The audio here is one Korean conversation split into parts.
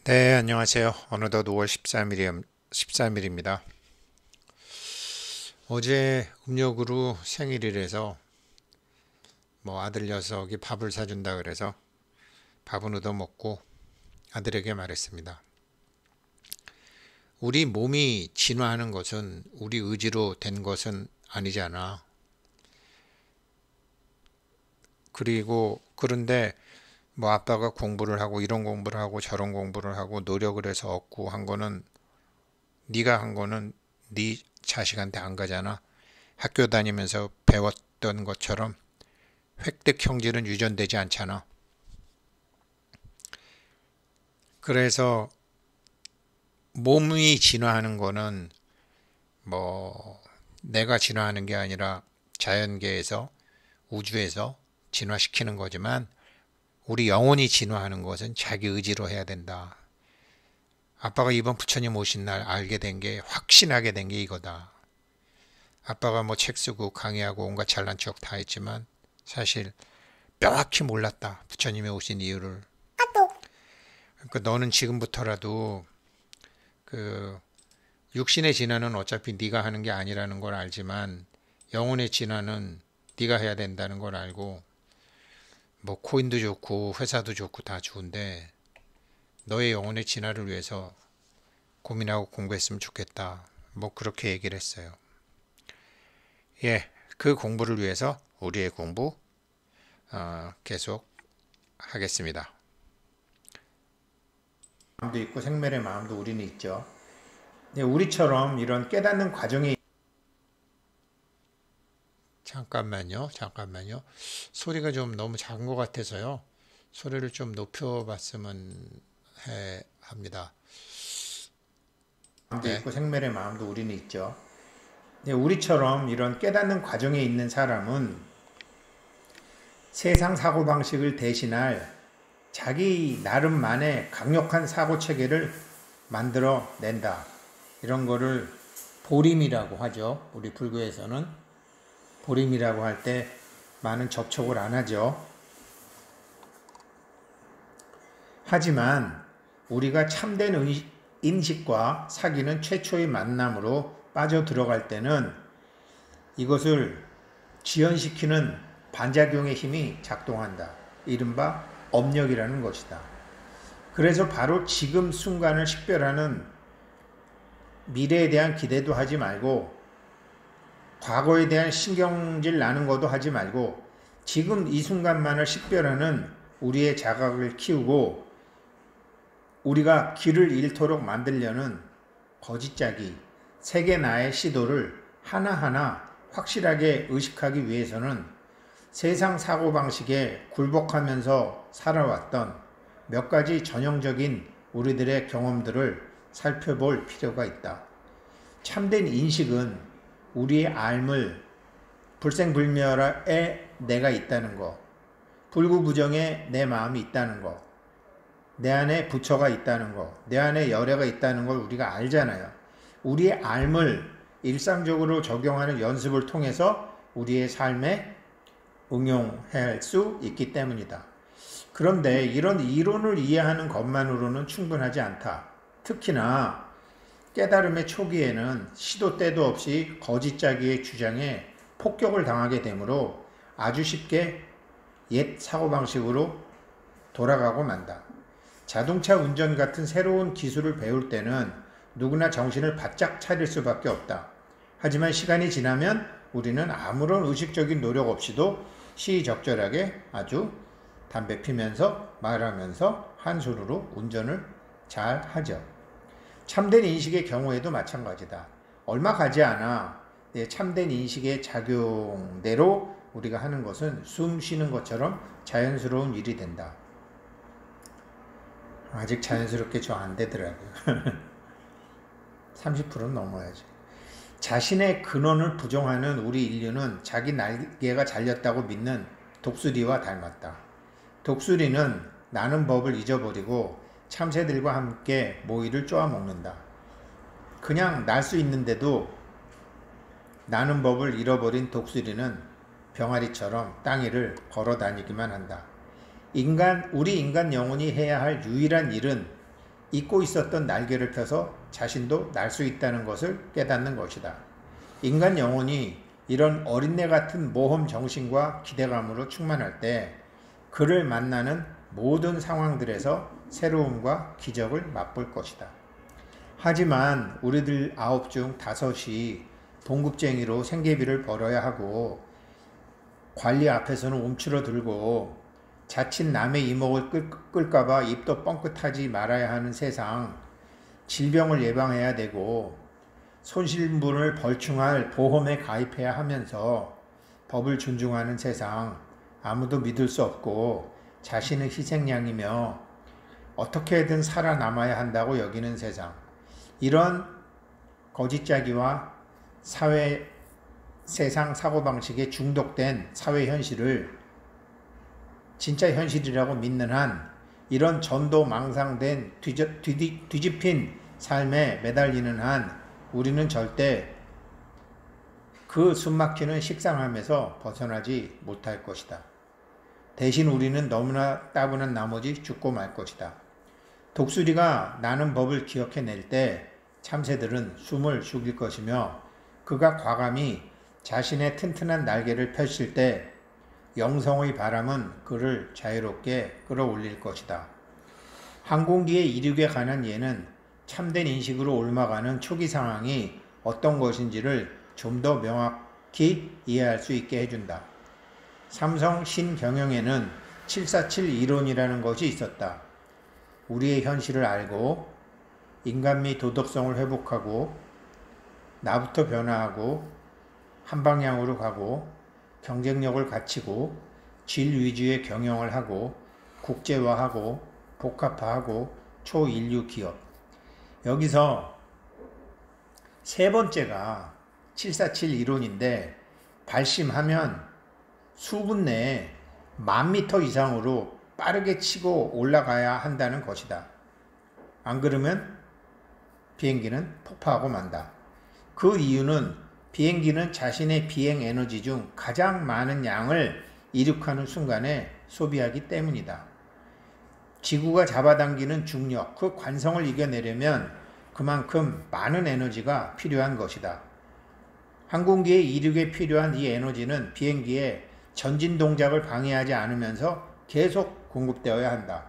네, 안녕하세요. 어느덧 5월 13일입니다. 어제 음력으로 생일이라서 아들 녀석이 밥을 사준다 그래서 밥은 얻어먹고 아들에게 말했습니다. 우리 몸이 진화하는 것은 우리 의지로 된 것은 아니잖아. 그런데 아빠가 공부를 하고 이런 공부를 하고 저런 공부를 하고 노력을 해서 얻고 한 거는 네가 한 거는 네 자식한테 안 가잖아. 학교 다니면서 배웠던 것처럼 획득 형질은 유전되지 않잖아. 그래서 몸이 진화하는 거는 내가 진화하는 게 아니라 자연계에서 우주에서 진화시키는 거지만 우리 영혼이 진화하는 것은 자기 의지로 해야 된다. 아빠가 이번 부처님 오신 날 알게 된 게 확신하게 된 게 이거다. 아빠가 책 쓰고 강의하고 온갖 잘난 척 다 했지만 사실 명확히 몰랐다. 부처님이 오신 이유를. 그러니까 너는 지금부터라도 그 육신의 진화는 어차피 네가 하는 게 아니라는 걸 알지만 영혼의 진화는 네가 해야 된다는 걸 알고 코인도 좋고 회사도 좋고 다 좋은데 너의 영혼의 진화를 위해서 고민하고 공부했으면 좋겠다. 그렇게 얘기를 했어요. 예, 그 공부를 위해서 우리의 공부 계속 하겠습니다. 마음도 있고 생멸의 마음도 우리는 있죠. 우리처럼 이런 깨닫는 과정이 잠깐만요. 소리가 좀 너무 작은 것 같아서요. 소리를 좀 높여봤으면 합니다. 마음도 있고 생멸의 마음도 우리는 있죠. 우리처럼 이런 깨닫는 과정에 있는 사람은 세상 사고방식을 대신할 자기 나름만의 강력한 사고체계를 만들어낸다. 이런 거를 보림이라고 하죠. 우리 불교에서는 보림이라고 할 때 많은 접촉을 안 하죠. 하지만 우리가 참된 인식과 사귀는 최초의 만남으로 빠져 들어갈 때는 이것을 지연시키는 반작용의 힘이 작동한다. 이른바 업력이라는 것이다. 그래서 바로 지금 순간을 식별하는 미래에 대한 기대도 하지 말고 과거에 대한 신경질 나는 것도 하지 말고 지금 이 순간만을 식별하는 우리의 자각을 키우고 우리가 길을 잃도록 만들려는 거짓짜기, 세계 나의 시도를 하나하나 확실하게 의식하기 위해서는 세상 사고방식에 굴복하면서 살아왔던 몇 가지 전형적인 우리들의 경험들을 살펴볼 필요가 있다. 참된 인식은 우리의 삶을 불생불멸에 내가 있다는 것, 불구부정에 내 마음이 있다는 것, 내 안에 부처가 있다는 것, 내 안에 열애가 있다는 걸 우리가 알잖아요. 우리의 삶을 일상적으로 적용하는 연습을 통해서 우리의 삶에 응용할 수 있기 때문이다. 그런데 이런 이론을 이해하는 것만으로는 충분하지 않다. 특히나 깨달음의 초기에는 시도 때도 없이 거짓짜기의 주장에 폭격을 당하게 되므로 아주 쉽게 옛 사고방식으로 돌아가고 만다. 자동차 운전 같은 새로운 기술을 배울 때는 누구나 정신을 바짝 차릴 수밖에 없다. 하지만 시간이 지나면 우리는 아무런 의식적인 노력 없이도 시의적절하게 아주 담배 피면서 말하면서 한 손으로 운전을 잘 하죠. 참된 인식의 경우에도 마찬가지다. 얼마 가지 않아 참된 인식의 작용대로 우리가 하는 것은 숨 쉬는 것처럼 자연스러운 일이 된다. 아직 자연스럽게 저 안 되더라고요. 30%는 넘어야지. 자신의 근원을 부정하는 우리 인류는 자기 날개가 잘렸다고 믿는 독수리와 닮았다. 독수리는 나는 법을 잊어버리고 참새들과 함께 모이를 쪼아먹는다. 그냥 날 수 있는데도 나는 법을 잃어버린 독수리는 병아리처럼 땅 위를 걸어 다니기만 한다. 우리 인간 영혼이 해야 할 유일한 일은 잊고 있었던 날개를 펴서 자신도 날 수 있다는 것을 깨닫는 것이다. 인간 영혼이 이런 어린애 같은 모험 정신과 기대감으로 충만할 때 그를 만나는 모든 상황들에서 새로움과 기적을 맛볼 것이다. 하지만 우리들 9 중 5이 동급쟁이로 생계비를 벌어야 하고 관리 앞에서는 움츠러들고 자칫 남의 이목을 끌까봐 입도 뻥끗하지 말아야 하는 세상, 질병을 예방해야 되고 손실분을 벌충할 보험에 가입해야 하면서 법을 존중하는 세상, 아무도 믿을 수 없고 자신의 희생양이며 어떻게든 살아남아야 한다고 여기는 세상, 이런 거짓짜기와 세상 사고방식에 중독된 사회 현실을 진짜 현실이라고 믿는 한 이런 전도망상된 뒤집힌 삶에 매달리는 한 우리는 절대 그 숨막히는 식상함에서 벗어나지 못할 것이다. 대신 우리는 너무나 따분한 나머지 죽고 말 것이다. 독수리가 나는 법을 기억해낼 때 참새들은 숨을 죽일 것이며 그가 과감히 자신의 튼튼한 날개를 펼칠 때 영성의 바람은 그를 자유롭게 끌어올릴 것이다. 항공기의 이륙에 관한 예는 참된 인식으로 옮아가는 초기 상황이 어떤 것인지를 좀 더 명확히 이해할 수 있게 해준다. 삼성 신경영에는 747 이론이라는 것이 있었다. 우리의 현실을 알고 인간미 도덕성을 회복하고 나부터 변화하고 한 방향으로 가고 경쟁력을 갖추고 질 위주의 경영을 하고 국제화하고 복합화하고 초인류 기업. 여기서 세 번째가 747 이론인데 발심하면 수분 내에 10,000m 이상으로 빠르게 치고 올라가야 한다는 것이다. 안 그러면 비행기는 폭파하고 만다. 그 이유는 비행기는 자신의 비행 에너지 중 가장 많은 양을 이륙하는 순간에 소비하기 때문이다. 지구가 잡아당기는 중력, 그 관성을 이겨내려면 그만큼 많은 에너지가 필요한 것이다. 항공기의 이륙에 필요한 이 에너지는 비행기의 전진 동작을 방해하지 않으면서 계속 공급되어야 한다.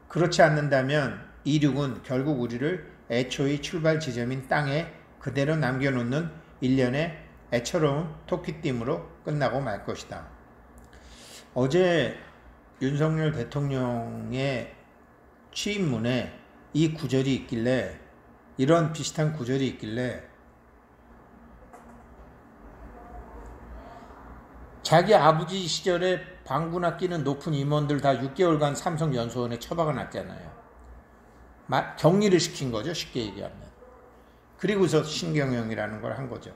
그렇지 않는다면 이륙은 결국 우리를 애초의 출발 지점인 땅에 그대로 남겨놓는 일련의 애처로운 토끼띠으로 끝나고 말 것이다. 어제 윤석열 대통령의 취임문에 이 구절이 있길래, 이런 비슷한 구절이 있길래 자기 아버지 시절에 방군 아끼는 높은 임원들 다 6개월간 삼성연수원에 처박아 놨잖아요. 격리를 시킨 거죠, 쉽게 얘기하면. 그리고서 신경영이라는 걸 한 거죠.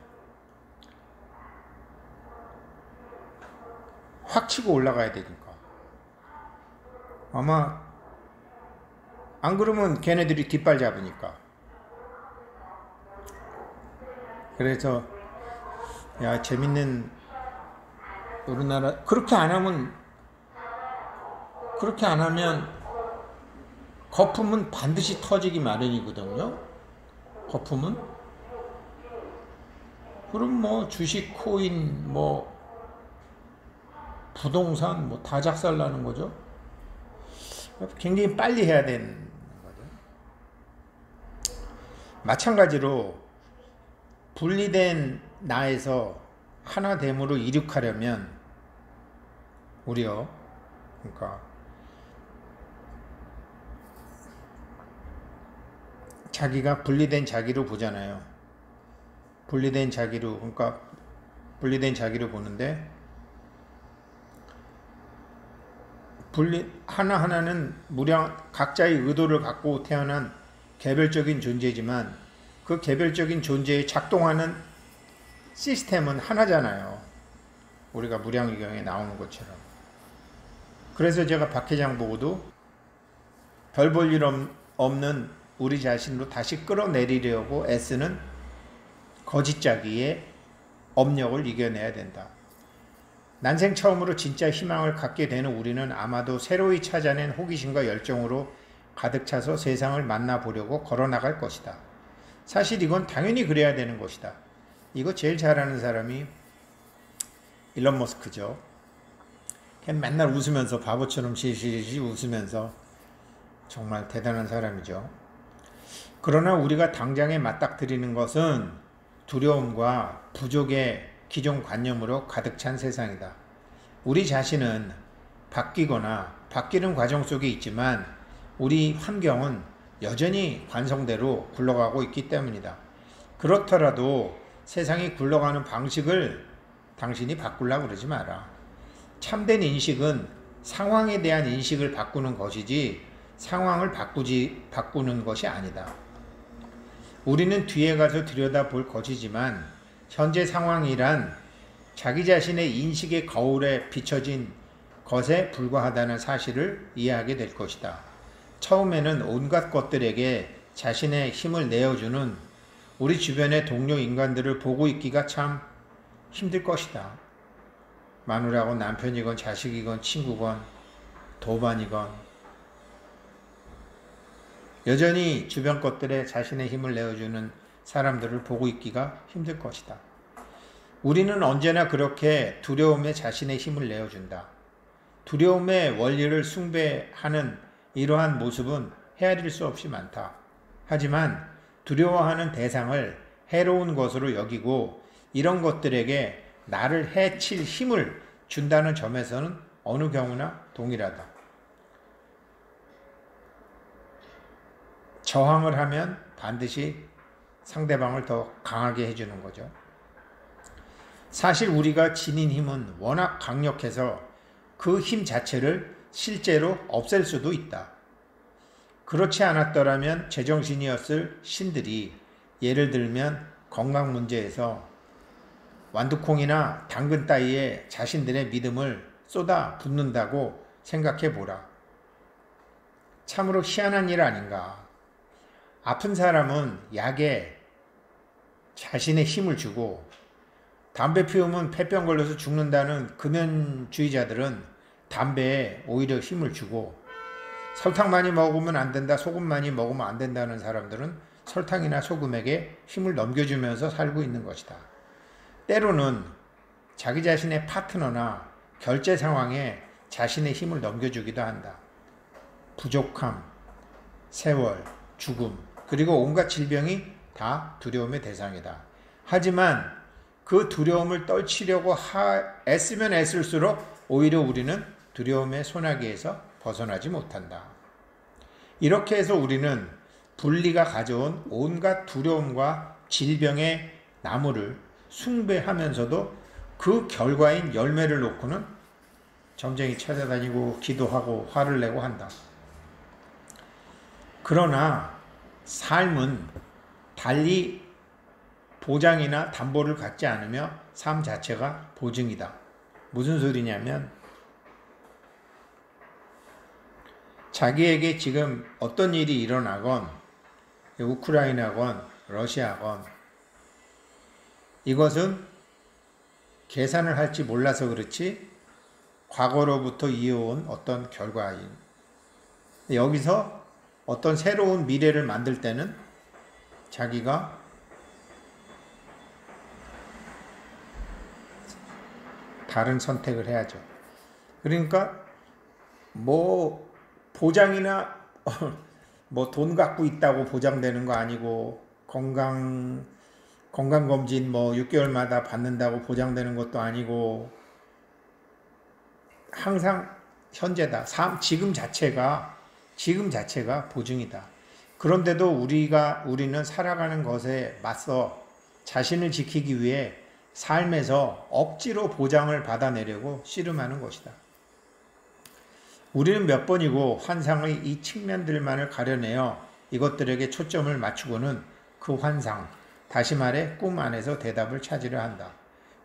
확 치고 올라가야 되니까. 아마 안 그러면 걔네들이 뒷발 잡으니까. 그래서 야, 재밌는 우리나라. 그렇게 안 하면 거품은 반드시 터지기 마련이거든요. 거품은. 그럼 뭐 주식, 코인, 뭐 부동산 뭐 다 작살나는 거죠. 굉장히 빨리 해야 되는 거죠. 마찬가지로 분리된 나에서 하나됨으로 이륙하려면 우리요, 그러니까 자기가 분리된 자기로 보잖아요. 분리된 자기로, 그러니까 분리된 자기로 보는데 하나하나는 각자의 의도를 갖고 태어난 개별적인 존재지만 그 개별적인 존재에 작동하는 시스템은 하나잖아요. 우리가 무량의경에 나오는 것처럼. 그래서 제가 박 회장 보고도 별 볼 일 없는 우리 자신으로 다시 끌어내리려고 애쓰는 거짓짜기의 업력을 이겨내야 된다. 난생 처음으로 진짜 희망을 갖게 되는 우리는 아마도 새로이 찾아낸 호기심과 열정으로 가득 차서 세상을 만나보려고 걸어나갈 것이다. 사실 이건 당연히 그래야 되는 것이다. 이거 제일 잘하는 사람이 일론 머스크죠. 걔는 맨날 웃으면서 바보처럼 시시시 웃으면서 정말 대단한 사람이죠. 그러나 우리가 당장에 맞닥뜨리는 것은 두려움과 부족의 기존 관념으로 가득 찬 세상이다. 우리 자신은 바뀌거나 바뀌는 과정 속에 있지만 우리 환경은 여전히 관성대로 굴러가고 있기 때문이다. 그렇더라도 세상이 굴러가는 방식을 당신이 바꾸려고 그러지 마라. 참된 인식은 상황에 대한 인식을 바꾸는 것이지 상황을 바꾸는 것이 아니다. 우리는 뒤에 가서 들여다볼 것이지만 현재 상황이란 자기 자신의 인식의 거울에 비춰진 것에 불과하다는 사실을 이해하게 될 것이다. 처음에는 온갖 것들에게 자신의 힘을 내어주는 우리 주변의 동료 인간들을 보고 있기가 참 힘들 것이다. 마누라건 남편이건 자식이건 친구건 도반이건 여전히 주변 것들에 자신의 힘을 내어주는 사람들을 보고 있기가 힘들 것이다. 우리는 언제나 그렇게 두려움에 자신의 힘을 내어준다. 두려움의 원리를 숭배하는 이러한 모습은 헤아릴 수 없이 많다. 하지만 두려워하는 대상을 해로운 것으로 여기고 이런 것들에게 나를 해칠 힘을 준다는 점에서는 어느 경우나 동일하다. 저항을 하면 반드시 상대방을 더 강하게 해주는 거죠. 사실 우리가 지닌 힘은 워낙 강력해서 그 힘 자체를 실제로 없앨 수도 있다. 그렇지 않았더라면 제정신이었을 신들이 예를 들면 건강 문제에서 완두콩이나 당근 따위에 자신들의 믿음을 쏟아 붓는다고 생각해 보라. 참으로 희한한 일 아닌가. 아픈 사람은 약에 자신의 힘을 주고 담배 피우면 폐병 걸려서 죽는다는 금연주의자들은 담배에 오히려 힘을 주고 설탕 많이 먹으면 안 된다, 소금 많이 먹으면 안 된다는 사람들은 설탕이나 소금에게 힘을 넘겨주면서 살고 있는 것이다. 때로는 자기 자신의 파트너나 결제 상황에 자신의 힘을 넘겨주기도 한다. 부족함, 세월, 죽음, 그리고 온갖 질병이 다 두려움의 대상이다. 하지만 그 두려움을 떨치려고 애쓰면 애쓸수록 오히려 우리는 두려움의 소나기에서 벗어나지 못한다. 이렇게 해서 우리는 분리가 가져온 온갖 두려움과 질병의 나무를 숭배하면서도 그 결과인 열매를 놓고는 점쟁이 찾아다니고 기도하고 화를 내고 한다. 그러나 삶은 달리 보장이나 담보를 갖지 않으며 삶 자체가 보증이다. 무슨 소리냐면 자기에게 지금 어떤 일이 일어나건 우크라이나건 러시아건 이것은 계산을 할지 몰라서 그렇지 과거로부터 이어온 어떤 결과인 여기서 어떤 새로운 미래를 만들 때는 자기가 다른 선택을 해야죠. 그러니까 뭐 보장이나 뭐 돈 갖고 있다고 보장되는 거 아니고 건강검진 뭐 6개월마다 받는다고 보장되는 것도 아니고 항상 현재다. 지금 자체가 보증이다. 그런데도 우리는 살아가는 것에 맞서 자신을 지키기 위해 삶에서 억지로 보장을 받아내려고 씨름하는 것이다. 우리는 몇 번이고 환상의 이 측면들만을 가려내어 이것들에게 초점을 맞추고는 그 환상, 다시 말해 꿈 안에서 대답을 찾으려 한다.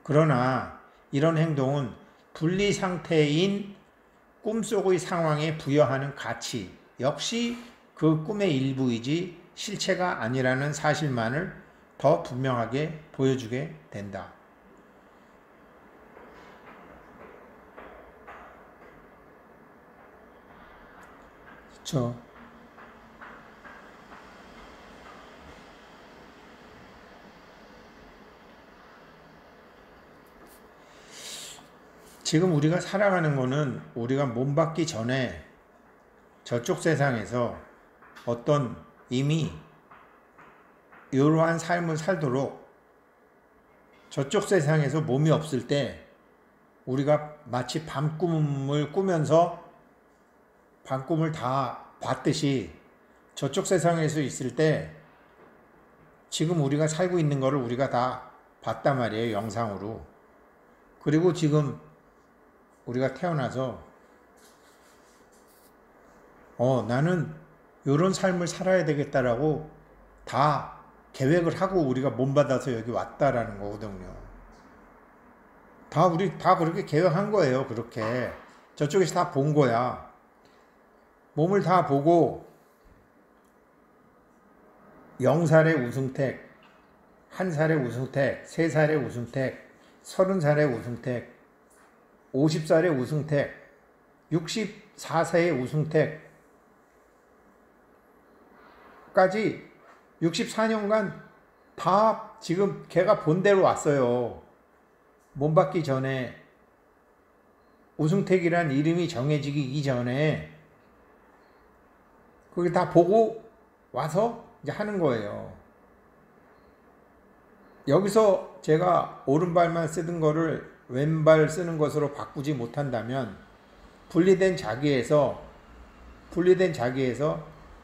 그러나 이런 행동은 분리 상태인 꿈속의 상황에 부여하는 가치 역시 그 꿈의 일부이지 실체가 아니라는 사실만을 더 분명하게 보여주게 된다. 그렇죠. 지금 우리가 살아가는 거는 우리가 몸 받기 전에 저쪽 세상에서 어떤 이미 이러한 삶을 살도록 저쪽 세상에서 몸이 없을 때 우리가 마치 밤꿈을 꾸면서 밤꿈을 다 봤듯이 저쪽 세상에서 있을 때 지금 우리가 살고 있는 거를 우리가 다 봤단 말이에요. 영상으로. 그리고 지금 우리가 태어나서 나는 이런 삶을 살아야 되겠다라고 다 계획을 하고 우리가 몸 받아서 여기 왔다라는 거거든요. 우리 다 그렇게 계획한 거예요. 그렇게 저쪽에서 다 본 거야. 몸을 다 보고 0살의 우승택, 1살의 우승택, 3살의 우승택, 30살의 우승택, 50살의 우승택, 64세의 우승택 까지 64년간 다 지금 걔가 본대로 왔어요. 몸 받기 전에 우승택이란 이름이 정해지기 이전에 그게 다 보고 와서 이제 하는 거예요. 여기서 제가 오른발만 쓰던 거를 왼발 쓰는 것으로 바꾸지 못한다면 분리된 자기에서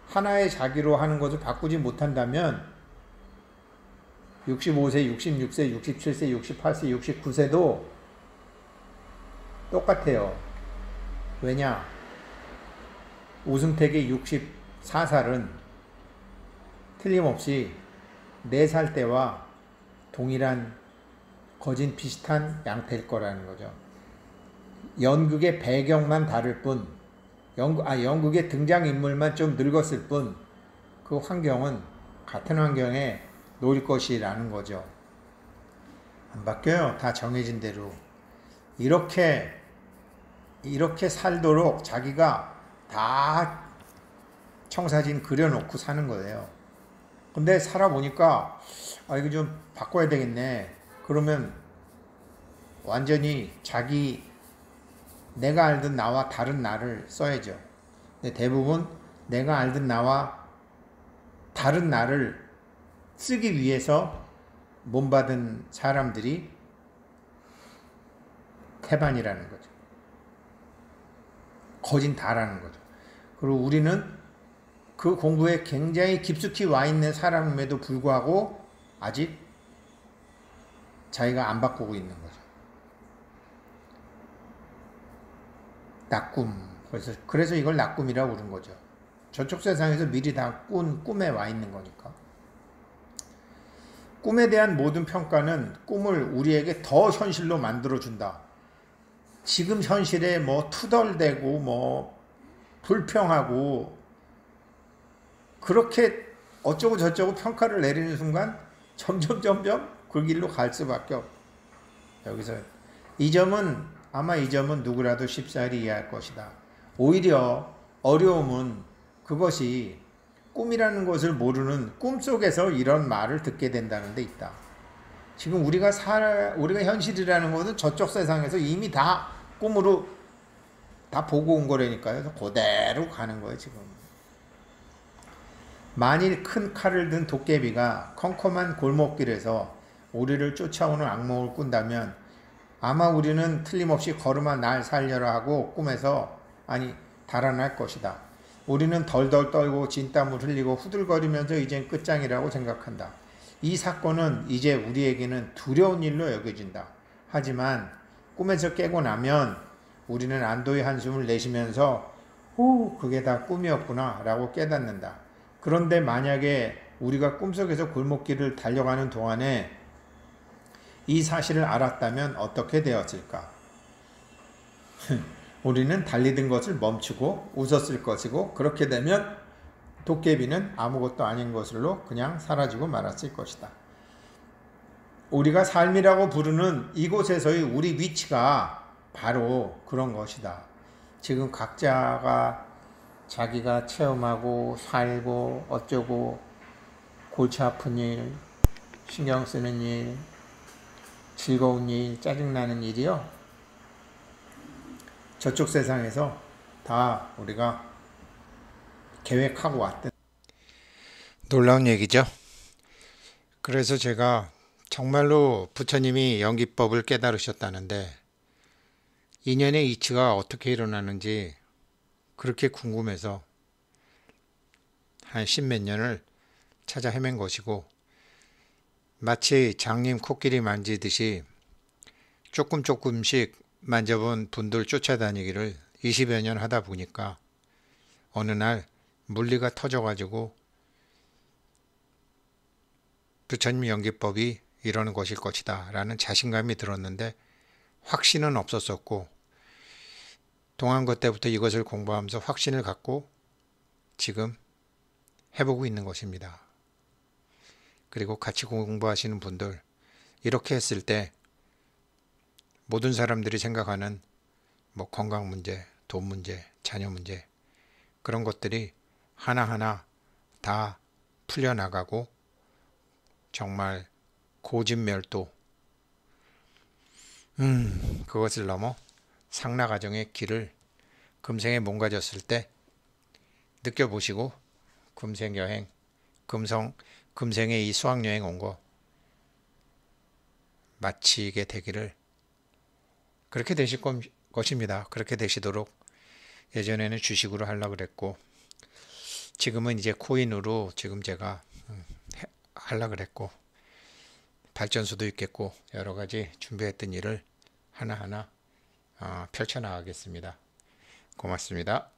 하나의 자기로 하는 것을 바꾸지 못한다면 65세, 66세, 67세, 68세, 69세도 똑같아요. 왜냐? 우승택의 64살은 틀림없이 4살 때와 동일한 거진 비슷한 양태일 거라는 거죠. 연극의 배경만 다를 뿐, 연극의 등장인물만 좀 늙었을 뿐, 그 환경은 같은 환경에 놓일 것이라는 거죠. 안 바뀌어요. 다 정해진 대로. 이렇게 살도록 자기가 다 청사진 그려놓고 사는 거예요. 근데 살아보니까 이거 좀 바꿔야 되겠네. 그러면 완전히 내가 알던 나와 다른 나를 써야죠. 근데 대부분 내가 알던 나와 다른 나를 쓰기 위해서 몸받은 사람들이 태반이라는 거죠. 거진 다라는 거죠. 그리고 우리는 그 공부에 굉장히 깊숙이 와 있는 사람임에도 불구하고 아직 자기가 안 바꾸고 있는 거죠. 낙꿈. 그래서 이걸 낙꿈이라고 부른 거죠. 저쪽 세상에서 미리 다 꿈에 와 있는 거니까. 꿈에 대한 모든 평가는 꿈을 우리에게 더 현실로 만들어준다. 지금 현실에 투덜대고 불평하고 그렇게 어쩌고 저쩌고 평가를 내리는 순간 점점 그 길로 갈 수밖에 없어요. 여기서 이 점은 누구라도 쉽사리 이해할 것이다. 오히려 어려움은 그것이 꿈이라는 것을 모르는 꿈속에서 이런 말을 듣게 된다는 데 있다. 지금 우리가 현실이라는 것은 저쪽 세상에서 이미 다 꿈으로 다 보고 온 거라니까요. 그대로 가는 거예요, 지금. 만일 큰 칼을 든 도깨비가 컴컴한 골목길에서 우리를 쫓아오는 악몽을 꾼다면 아마 우리는 틀림없이 걸음아 날 살려라 하고 꿈에서 달아날 것이다. 우리는 덜덜 떨고 진땀을 흘리고 후들거리면서 이젠 끝장이라고 생각한다. 이 사건은 이제 우리에게는 두려운 일로 여겨진다. 하지만 꿈에서 깨고 나면 우리는 안도의 한숨을 내쉬면서 그게 다 꿈이었구나 라고 깨닫는다. 그런데 만약에 우리가 꿈속에서 골목길을 달려가는 동안에 이 사실을 알았다면 어떻게 되었을까? 우리는 달리던 것을 멈추고 웃었을 것이고 그렇게 되면 도깨비는 아무것도 아닌 것으로 그냥 사라지고 말았을 것이다. 우리가 삶이라고 부르는 이곳에서의 우리 위치가 바로 그런 것이다. 지금 각자가 자기가 체험하고 살고 어쩌고 골치 아픈 일, 신경 쓰는 일, 즐거운 일, 짜증나는 일이요. 저쪽 세상에서 다 우리가 계획하고 왔던 놀라운 얘기죠. 그래서 제가 정말로 부처님이 연기법을 깨달으셨다는데 인연의 이치가 어떻게 일어나는지 그렇게 궁금해서 한 10몇 년을 찾아 헤맨 것이고, 마치 장님 코끼리 만지듯이 조금씩 만져본 분들 쫓아다니기를 20여 년 하다 보니까 어느 날 물리가 터져가지고 부처님 연기법이 이러는 것일 것이다 라는 자신감이 들었는데 확신은 없었었고, 동안거 때부터 이것을 공부하면서 확신을 갖고 지금 해보고 있는 것입니다. 그리고 같이 공부하시는 분들, 이렇게 했을 때 모든 사람들이 생각하는 건강 문제, 돈 문제, 자녀 문제, 그런 것들이 하나하나 다 풀려나가고 정말 고진멸도, 그것을 넘어 상라가정의 길을 금생에 몸가졌을 때 느껴보시고 금생 여행, 금생에 이 수학여행 온 거 마치게 되기를, 그렇게 되실 것입니다. 그렇게 되시도록 예전에는 주식으로 하려고 그랬고 지금은 이제 코인으로 지금 제가 하려고 그랬고 발전소도 있겠고 여러 가지 준비했던 일을 하나하나 펼쳐나가겠습니다. 고맙습니다.